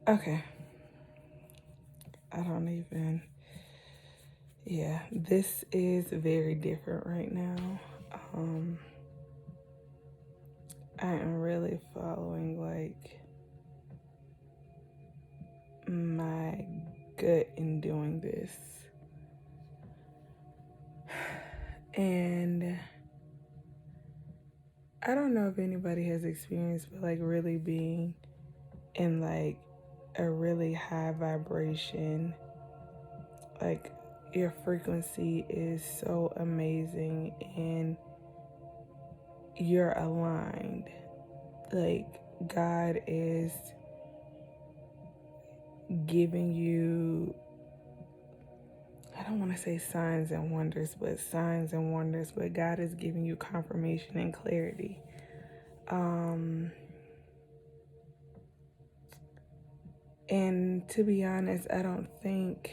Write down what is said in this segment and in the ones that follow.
Okay. I don't even. Yeah, this is very different right now. Um, I am really following like my gut in doing this. And I don't know if anybody has experienced, but like really being in like a really high vibration, like your frequency is so amazing and you're aligned. Like God is giving you, I don't want to say signs and wonders, but God is giving you confirmation and clarity. And to be honest, I don't think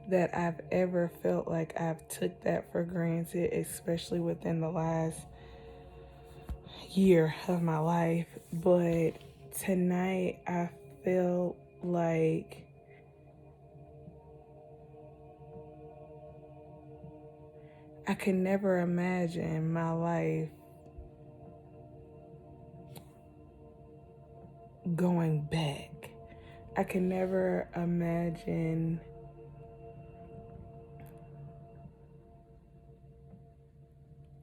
that I've ever felt like I've took that for granted, especially within the last year of my life. But tonight I felt like I could never imagine my life going back. I can never imagine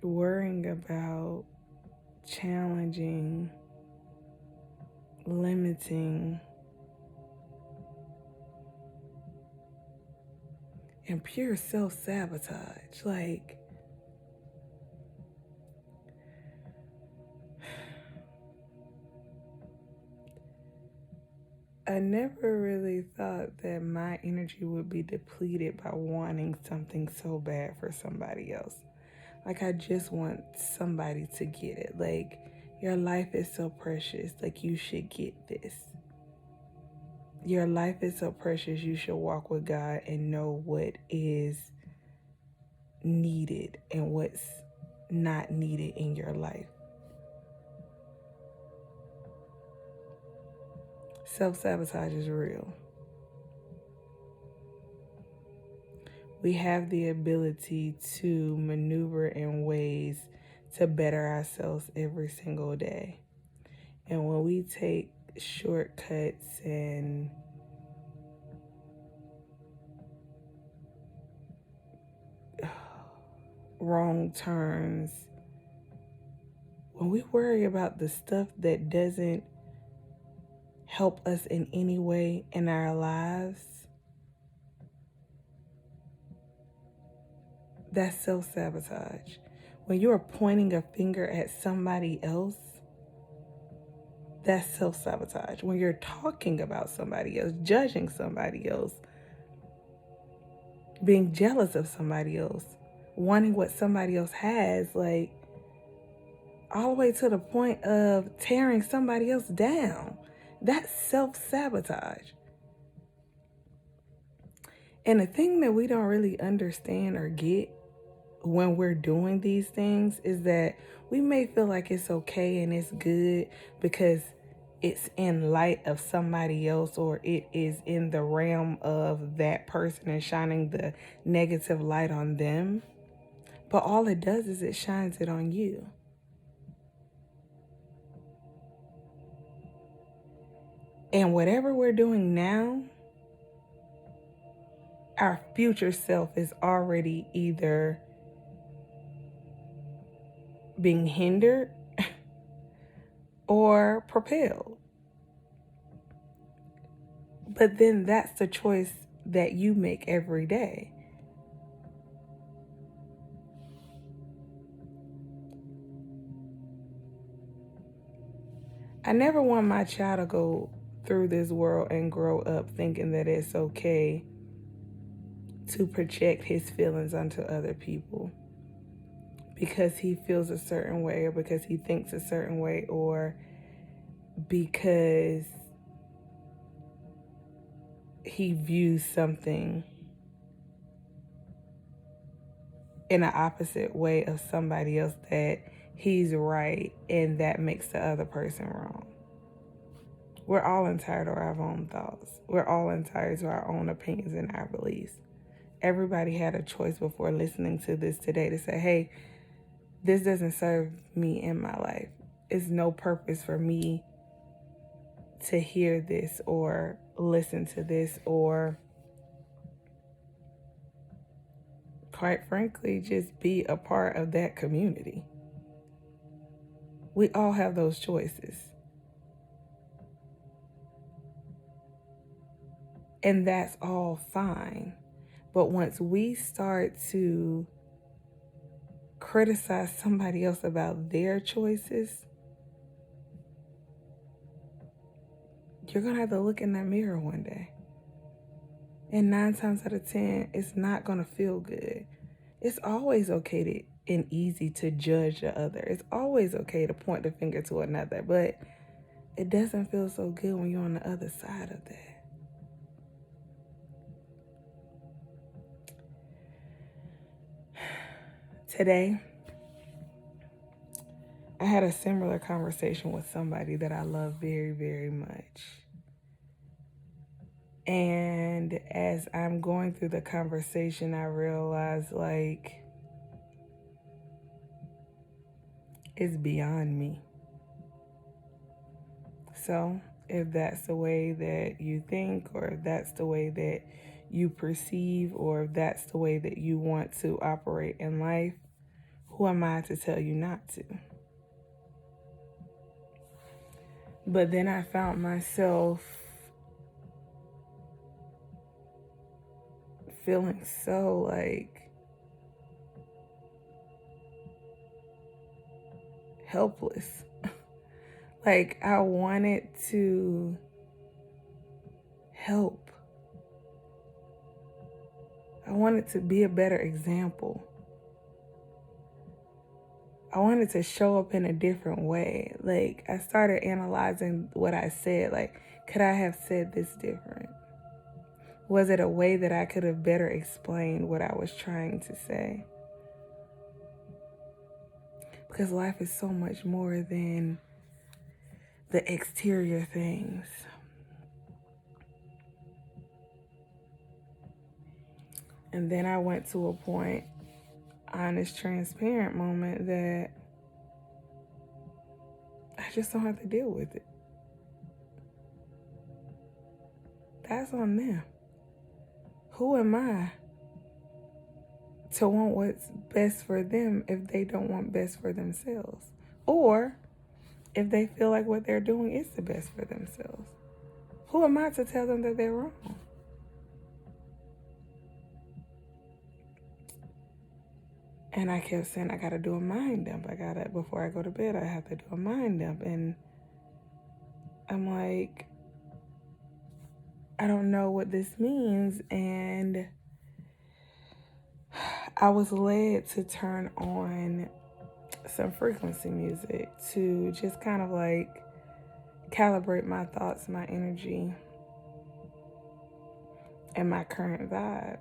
worrying about challenging, limiting, and pure self-sabotage. Like, I never really thought that my energy would be depleted by wanting something so bad for somebody else. Like, I just want somebody to get it. Like, your life is so precious. Like, you should get this. Your life is so precious. You should walk with God and know what is needed and what's not needed in your life. Self-sabotage is real. We have the ability to maneuver in ways to better ourselves every single day. And when we take shortcuts and wrong turns, when we worry about the stuff that doesn't help us in any way in our lives, that's self-sabotage. When you are pointing a finger at somebody else, that's self-sabotage. When you're talking about somebody else, judging somebody else, being jealous of somebody else, wanting what somebody else has, like all the way to the point of tearing somebody else down, that's self-sabotage. And the thing that we don't really understand or get when we're doing these things is that we may feel like it's okay and it's good because it's in light of somebody else, or it is in the realm of that person and shining the negative light on them. But all it does is it shines it on you. And whatever we're doing now, our future self is already either being hindered or propelled. But then that's the choice that you make every day. I never want my child to go through this world and grow up thinking that it's okay to project his feelings onto other people because he feels a certain way, or because he thinks a certain way, or because he views something in an opposite way of somebody else, that he's right and that makes the other person wrong. We're all entitled to our own thoughts. We're all entitled to our own opinions and our beliefs. Everybody had a choice before listening to this today to say, hey, this doesn't serve me in my life. It's no purpose for me to hear this or listen to this, or quite frankly, just be a part of that community. We all have those choices. And that's all fine. But once we start to criticize somebody else about their choices, you're going to have to look in that mirror one day. And 9 times out of 10, it's not going to feel good. It's always okay and easy to judge the other. It's always okay to point the finger to another. But it doesn't feel so good when you're on the other side of that. Today, I had a similar conversation with somebody that I love very, very much. And as I'm going through the conversation, I realized, like, it's beyond me. So if that's the way that you think, or if that's the way that you perceive, or if that's the way that you want to operate in life, who am I to tell you not to? But then I found myself feeling so like helpless. Like I wanted to help. I wanted to be a better example. I wanted to show up in a different way. Like I started analyzing what I said. Like, could I have said this different? Was it a way that I could have better explained what I was trying to say? Because life is so much more than the exterior things. And then I went to a point, honest, transparent moment that I just don't have to deal with it. That's on them. Who am I to want what's best for them if they don't want best for themselves? Or if they feel like what they're doing is the best for themselves? Who am I to tell them that they're wrong? And I kept saying, I got to do a mind dump. Before I go to bed, I have to do a mind dump. And I'm like, I don't know what this means. And I was led to turn on some frequency music to just kind of like calibrate my thoughts, my energy, and my current vibe.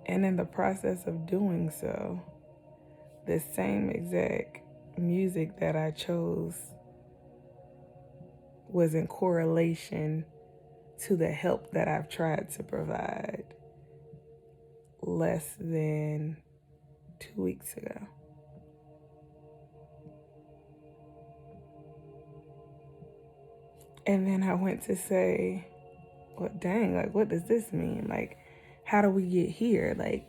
And in the process of doing so, the same exact music that I chose was in correlation to the help that I've tried to provide less than 2 weeks ago. And then I went to say, well, dang, like, what does this mean? Like, how do we get here? Like,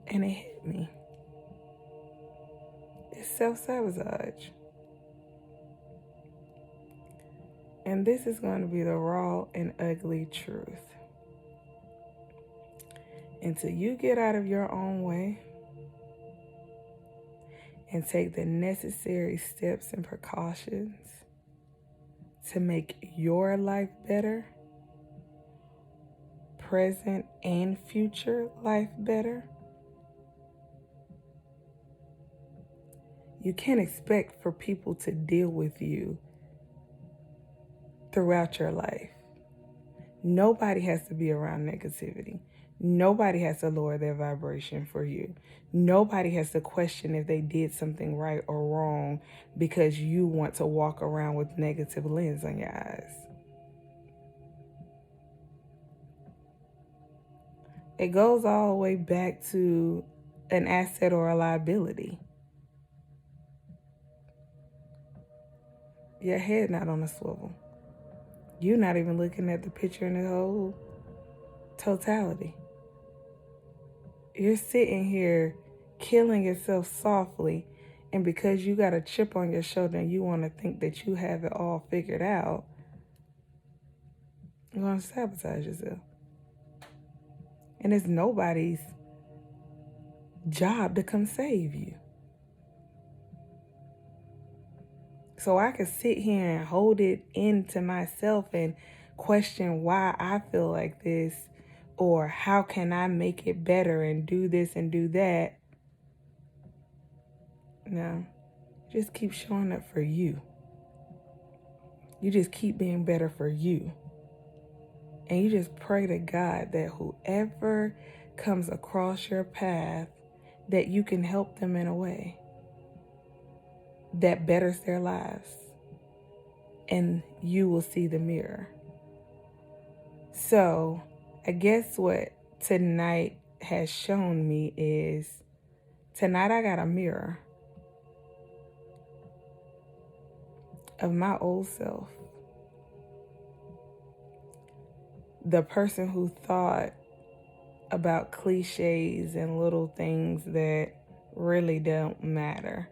and it hit me. It's self-sabotage. And this is going to be the raw and ugly truth. Until you get out of your own way and take the necessary steps and precautions to make your life better, present and future life better, you can't expect for people to deal with you throughout your life. Nobody has to be around negativity. Nobody has to lower their vibration for you. Nobody has to question if they did something right or wrong because you want to walk around with negative lens on your eyes. It goes all the way back to an asset or a liability. Your head not on a swivel. You're not even looking at the picture in the whole totality. You're sitting here killing yourself softly, and because you got a chip on your shoulder and you want to think that you have it all figured out, you're going to sabotage yourself. And it's nobody's job to come save you. So I could sit here and hold it into myself and question why I feel like this, or how can I make it better and do this and do that. No, just keep showing up for you. You just keep being better for you. And you just pray to God that whoever comes across your path, that you can help them in a way that betters their lives. And you will see the mirror. So I guess what tonight has shown me is, tonight I got a mirror of my old self. The person who thought about cliches and little things that really don't matter.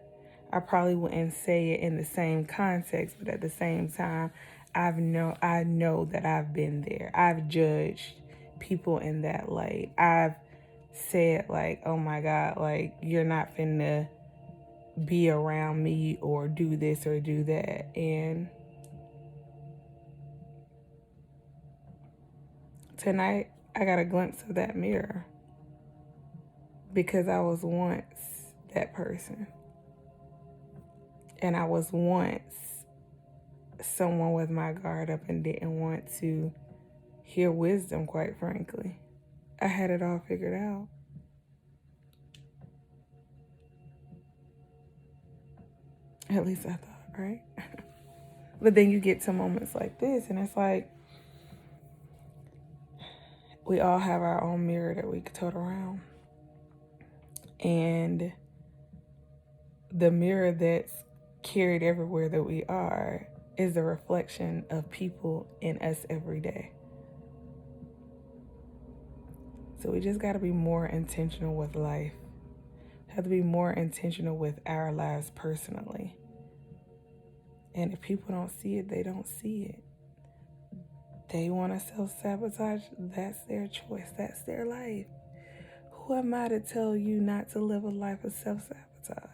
I probably wouldn't say it in the same context, but at the same time, I know that I've been there. I've judged people in that light. I've said like, oh my God, like you're not finna be around me or do this or do that. And tonight I got a glimpse of that mirror because I was once that person. And I was once someone with my guard up and didn't want to hear wisdom, quite frankly. I had it all figured out. At least I thought, right? But then you get to moments like this, and it's like we all have our own mirror that we can tote around. And the mirror that's carried everywhere that we are is the reflection of people in us every day. So we just got to be more intentional with life. Have to be more intentional with our lives personally. And if people don't see it, they don't see it. They want to self-sabotage, that's their choice. That's their life. Who am I to tell you not to live a life of self-sabotage?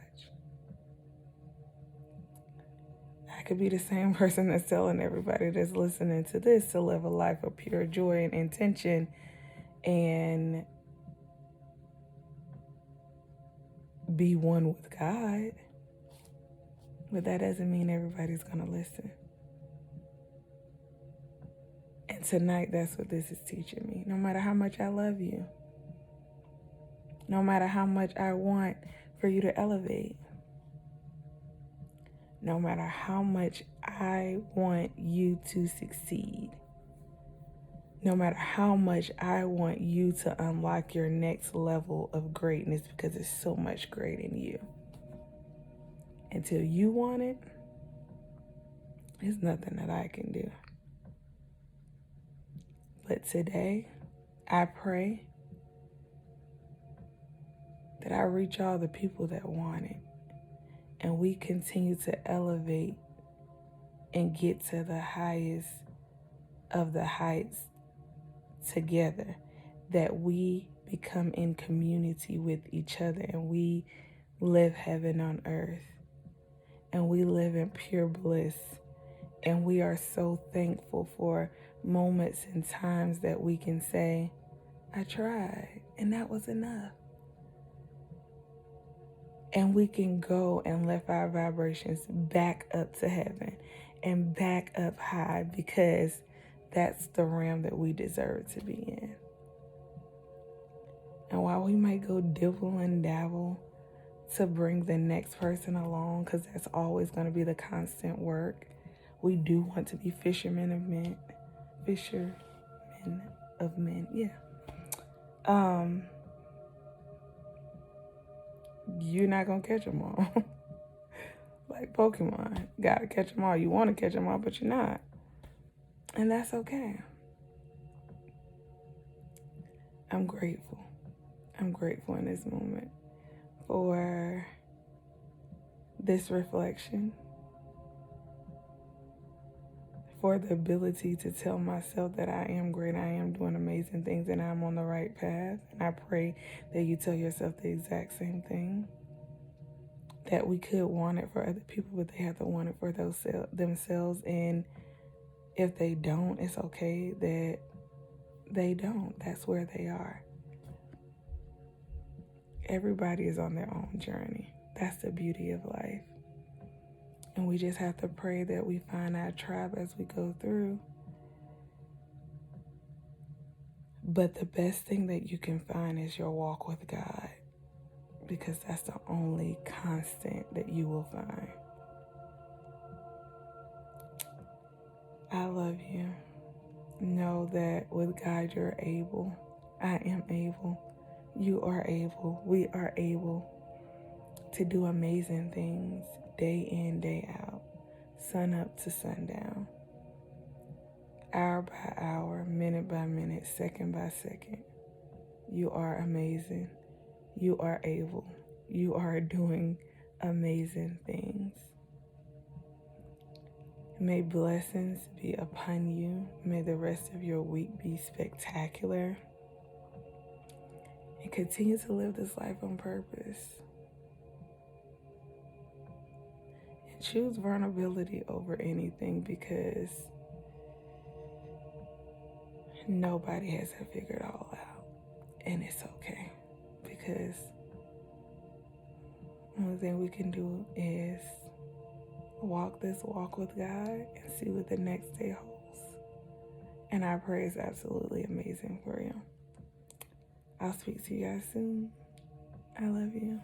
I could be the same person that's telling everybody that's listening to this to live a life of pure joy and intention and be one with God. But that doesn't mean everybody's going to listen. And tonight, that's what this is teaching me. No matter how much I love you, no matter how much I want for you to elevate, no matter how much I want you to succeed, no matter how much I want you to unlock your next level of greatness, because there's so much great in you. Until you want it, there's nothing that I can do. But today, I pray that I reach all the people that want it, and we continue to elevate and get to the highest of the heights together, that we become in community with each other and we live heaven on earth and we live in pure bliss. And we are so thankful for moments and times that we can say, I tried, and that was enough. And we can go and lift our vibrations back up to heaven and back up high, because that's the realm that we deserve to be in. And while we might go dibble and dabble to bring the next person along, because that's always going to be the constant work, we do want to be fishermen of men. Fishermen of men, yeah. You're not going to catch them all. Like Pokemon. Gotta catch them all. You want to catch them all, but you're not. And that's okay. I'm grateful. I'm grateful in this moment for this reflection, for the ability to tell myself that I am great, I am doing amazing things, and I'm on the right path. And I pray that you tell yourself the exact same thing. That we could want it for other people, but they have to want it for themselves. And if they don't, it's okay that they don't. That's where they are. Everybody is on their own journey. That's the beauty of life. And we just have to pray that we find our tribe as we go through. But the best thing that you can find is your walk with God, because that's the only constant that you will find. I love you. Know that with God you're able. I am able. You are able. We are able to do amazing things day in, day out, sun up to sundown, hour by hour, minute by minute, second by second. You are amazing. You are able. You are doing amazing things. May blessings be upon you. May the rest of your week be spectacular. And continue to live this life on purpose. And choose vulnerability over anything, because nobody has it figured all out. And it's okay. Because the only thing we can do is walk this walk with God and see what the next day holds. And I pray it's absolutely amazing for you. I'll speak to you guys soon. I love you.